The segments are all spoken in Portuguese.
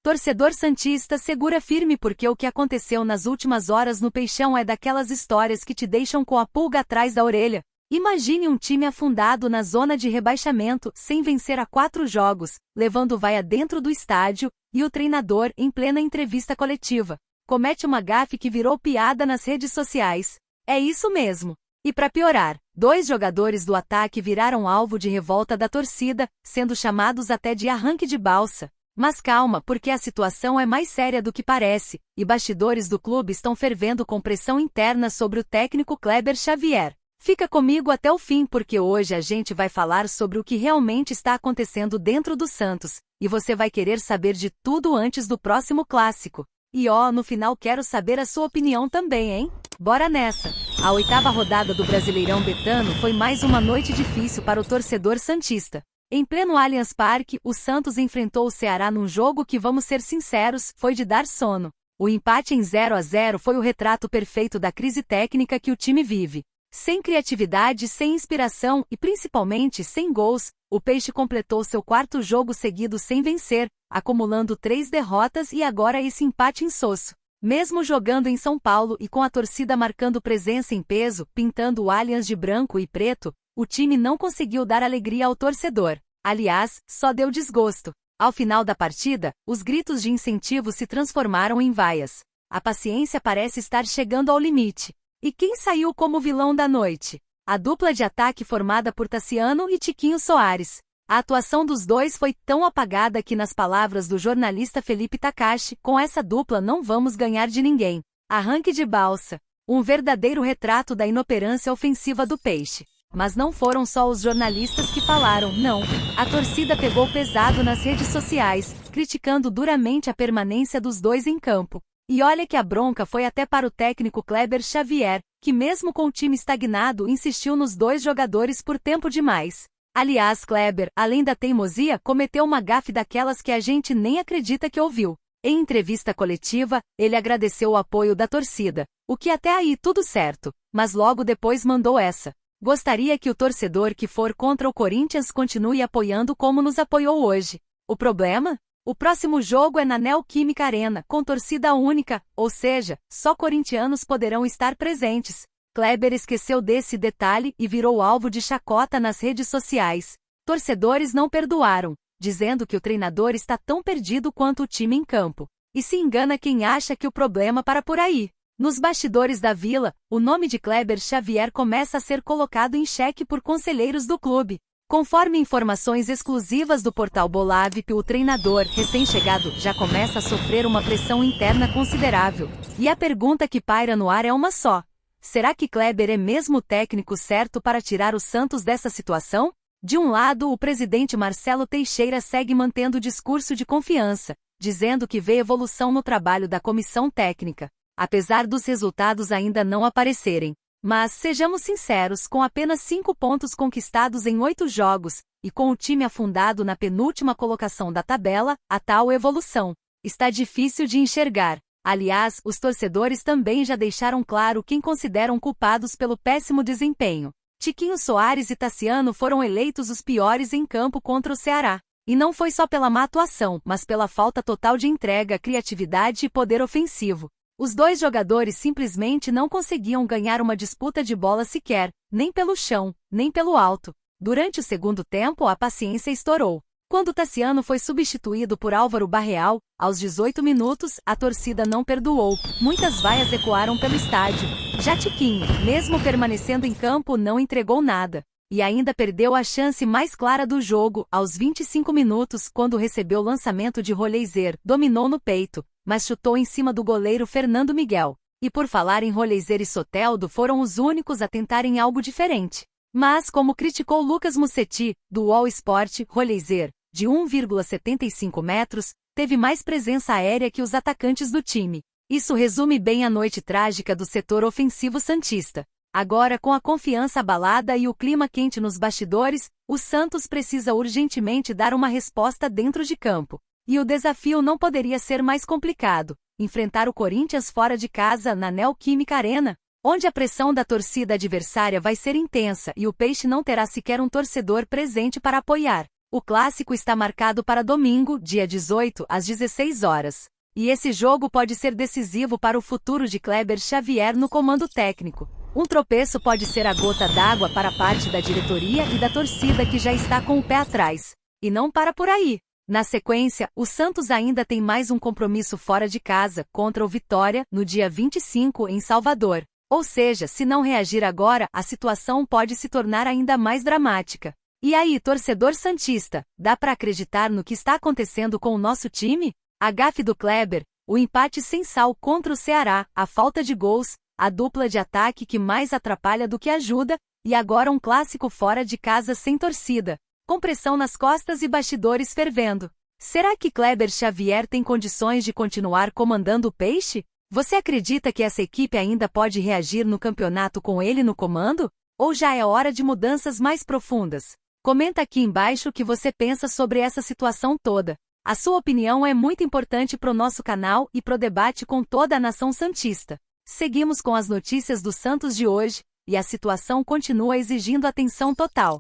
Torcedor santista, segura firme porque o que aconteceu nas últimas horas no Peixão é daquelas histórias que te deixam com a pulga atrás da orelha. Imagine um time afundado na zona de rebaixamento, sem vencer há 4 jogos, levando vaia dentro do estádio, e o treinador, em plena entrevista coletiva, comete uma gafe que virou piada nas redes sociais. É isso mesmo. E para piorar, 2 jogadores do ataque viraram alvo de revolta da torcida, sendo chamados até de arranque de balsa. Mas calma, porque a situação é mais séria do que parece, e bastidores do clube estão fervendo com pressão interna sobre o técnico Kleber Xavier. Fica comigo até o fim porque hoje a gente vai falar sobre o que realmente está acontecendo dentro do Santos, e você vai querer saber de tudo antes do próximo clássico. E no final quero saber a sua opinião também, hein? Bora nessa! A 8ª rodada do Brasileirão Betano foi mais uma noite difícil para o torcedor santista. Em pleno Allianz Parque, o Santos enfrentou o Ceará num jogo que, vamos ser sinceros, foi de dar sono. O empate em 0-0 foi o retrato perfeito da crise técnica que o time vive. Sem criatividade, sem inspiração e principalmente sem gols, o Peixe completou seu 4º jogo seguido sem vencer, acumulando 3 derrotas e agora esse empate insosso. Mesmo jogando em São Paulo e com a torcida marcando presença em peso, pintando o Allianz de branco e preto, o time não conseguiu dar alegria ao torcedor. Aliás, só deu desgosto. Ao final da partida, os gritos de incentivo se transformaram em vaias. A paciência parece estar chegando ao limite. E quem saiu como vilão da noite? A dupla de ataque formada por Tassiano e Tiquinho Soares. A atuação dos dois foi tão apagada que, nas palavras do jornalista Felipe Takashi, com essa dupla não vamos ganhar de ninguém. Arranque de balsa. Um verdadeiro retrato da inoperância ofensiva do Peixe. Mas não foram só os jornalistas que falaram, não. A torcida pegou pesado nas redes sociais, criticando duramente a permanência dos dois em campo. E olha que a bronca foi até para o técnico Kleber Xavier, que mesmo com o time estagnado insistiu nos 2 jogadores por tempo demais. Aliás, Kleber, além da teimosia, cometeu uma gafe daquelas que a gente nem acredita que ouviu. Em entrevista coletiva, ele agradeceu o apoio da torcida, o que até aí tudo certo, mas logo depois mandou essa. Gostaria que o torcedor que for contra o Corinthians continue apoiando como nos apoiou hoje. O problema? O próximo jogo é na Neoquímica Arena, com torcida única, ou seja, só corintianos poderão estar presentes. Kleber esqueceu desse detalhe e virou alvo de chacota nas redes sociais. Torcedores não perdoaram, dizendo que o treinador está tão perdido quanto o time em campo. E se engana quem acha que o problema para por aí. Nos bastidores da Vila, o nome de Kleber Xavier começa a ser colocado em xeque por conselheiros do clube. Conforme informações exclusivas do portal Bolavip, o treinador, recém-chegado, já começa a sofrer uma pressão interna considerável. E a pergunta que paira no ar é uma só. Será que Kleber é mesmo o técnico certo para tirar o Santos dessa situação? De um lado, o presidente Marcelo Teixeira segue mantendo o discurso de confiança, dizendo que vê evolução no trabalho da comissão técnica, apesar dos resultados ainda não aparecerem. Mas, sejamos sinceros, com apenas 5 pontos conquistados em 8 jogos, e com o time afundado na penúltima colocação da tabela, a tal evolução está difícil de enxergar. Aliás, os torcedores também já deixaram claro quem consideram culpados pelo péssimo desempenho. Tiquinho Soares e Tassiano foram eleitos os piores em campo contra o Ceará. E não foi só pela má atuação, mas pela falta total de entrega, criatividade e poder ofensivo. Os 2 jogadores simplesmente não conseguiam ganhar uma disputa de bola sequer, nem pelo chão, nem pelo alto. Durante o segundo tempo, a paciência estourou. Quando Tassiano foi substituído por Álvaro Barreal, aos 18 minutos, a torcida não perdoou. Muitas vaias ecoaram pelo estádio. Já Tiquinho, mesmo permanecendo em campo, não entregou nada. E ainda perdeu a chance mais clara do jogo, aos 25 minutos, quando recebeu o lançamento de Roleiser, dominou no peito, mas chutou em cima do goleiro Fernando Miguel. E por falar em Roleiser e Soteldo, foram os únicos a tentarem algo diferente. Mas, como criticou Lucas Musetti, do All Sport, Roleiser, de 1,75 metros, teve mais presença aérea que os atacantes do time. Isso resume bem a noite trágica do setor ofensivo santista. Agora, com a confiança abalada e o clima quente nos bastidores, o Santos precisa urgentemente dar uma resposta dentro de campo. E o desafio não poderia ser mais complicado: enfrentar o Corinthians fora de casa na Neoquímica Arena, onde a pressão da torcida adversária vai ser intensa e o Peixe não terá sequer um torcedor presente para apoiar. O clássico está marcado para domingo, dia 18, às 16 horas. E esse jogo pode ser decisivo para o futuro de Kleber Xavier no comando técnico. Um tropeço pode ser a gota d'água para parte da diretoria e da torcida que já está com o pé atrás. E não para por aí. Na sequência, o Santos ainda tem mais um compromisso fora de casa, contra o Vitória, no dia 25, em Salvador. Ou seja, se não reagir agora, a situação pode se tornar ainda mais dramática. E aí, torcedor santista, dá para acreditar no que está acontecendo com o nosso time? A gafe do Kleber, o empate sem sal contra o Ceará, a falta de gols, a dupla de ataque que mais atrapalha do que ajuda, e agora um clássico fora de casa sem torcida, com pressão nas costas e bastidores fervendo. Será que Kleber Xavier tem condições de continuar comandando o Peixe? Você acredita que essa equipe ainda pode reagir no campeonato com ele no comando? Ou já é hora de mudanças mais profundas? Comenta aqui embaixo o que você pensa sobre essa situação toda. A sua opinião é muito importante para o nosso canal e para o debate com toda a nação santista. Seguimos com as notícias do Santos de hoje, e a situação continua exigindo atenção total.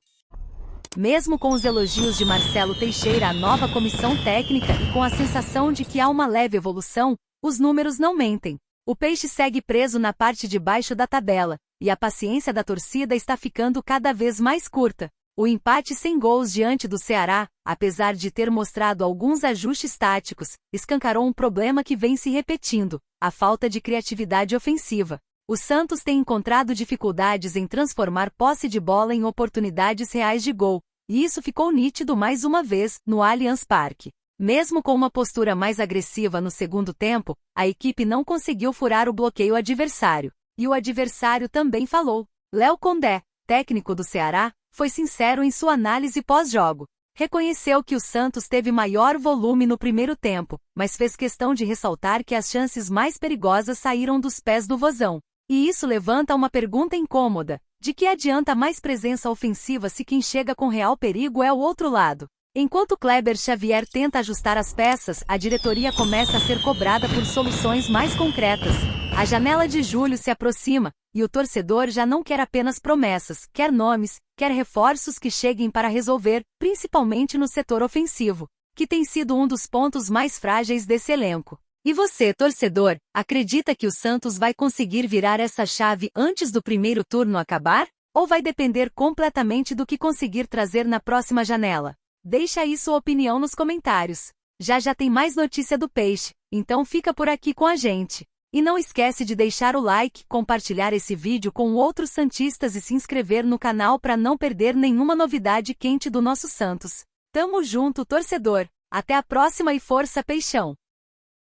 Mesmo com os elogios de Marcelo Teixeira à nova comissão técnica e com a sensação de que há uma leve evolução, os números não mentem. O Peixe segue preso na parte de baixo da tabela, e a paciência da torcida está ficando cada vez mais curta. O empate sem gols diante do Ceará, apesar de ter mostrado alguns ajustes táticos, escancarou um problema que vem se repetindo: a falta de criatividade ofensiva. O Santos tem encontrado dificuldades em transformar posse de bola em oportunidades reais de gol, e isso ficou nítido mais uma vez no Allianz Parque. Mesmo com uma postura mais agressiva no segundo tempo, a equipe não conseguiu furar o bloqueio adversário. E o adversário também falou. Léo Condé, técnico do Ceará, foi sincero em sua análise pós-jogo. Reconheceu que o Santos teve maior volume no primeiro tempo, mas fez questão de ressaltar que as chances mais perigosas saíram dos pés do Vozão. E isso levanta uma pergunta incômoda: de que adianta mais presença ofensiva se quem chega com real perigo é o outro lado? Enquanto Kleber Xavier tenta ajustar as peças, a diretoria começa a ser cobrada por soluções mais concretas. A janela de julho se aproxima, e o torcedor já não quer apenas promessas, quer nomes, quer reforços que cheguem para resolver, principalmente no setor ofensivo, que tem sido um dos pontos mais frágeis desse elenco. E você, torcedor, acredita que o Santos vai conseguir virar essa chave antes do primeiro turno acabar? Ou vai depender completamente do que conseguir trazer na próxima janela? Deixa aí sua opinião nos comentários. Já tem mais notícia do Peixe, então fica por aqui com a gente. E não esquece de deixar o like, compartilhar esse vídeo com outros santistas e se inscrever no canal para não perder nenhuma novidade quente do nosso Santos. Tamo junto, torcedor. Até a próxima e força, Peixão!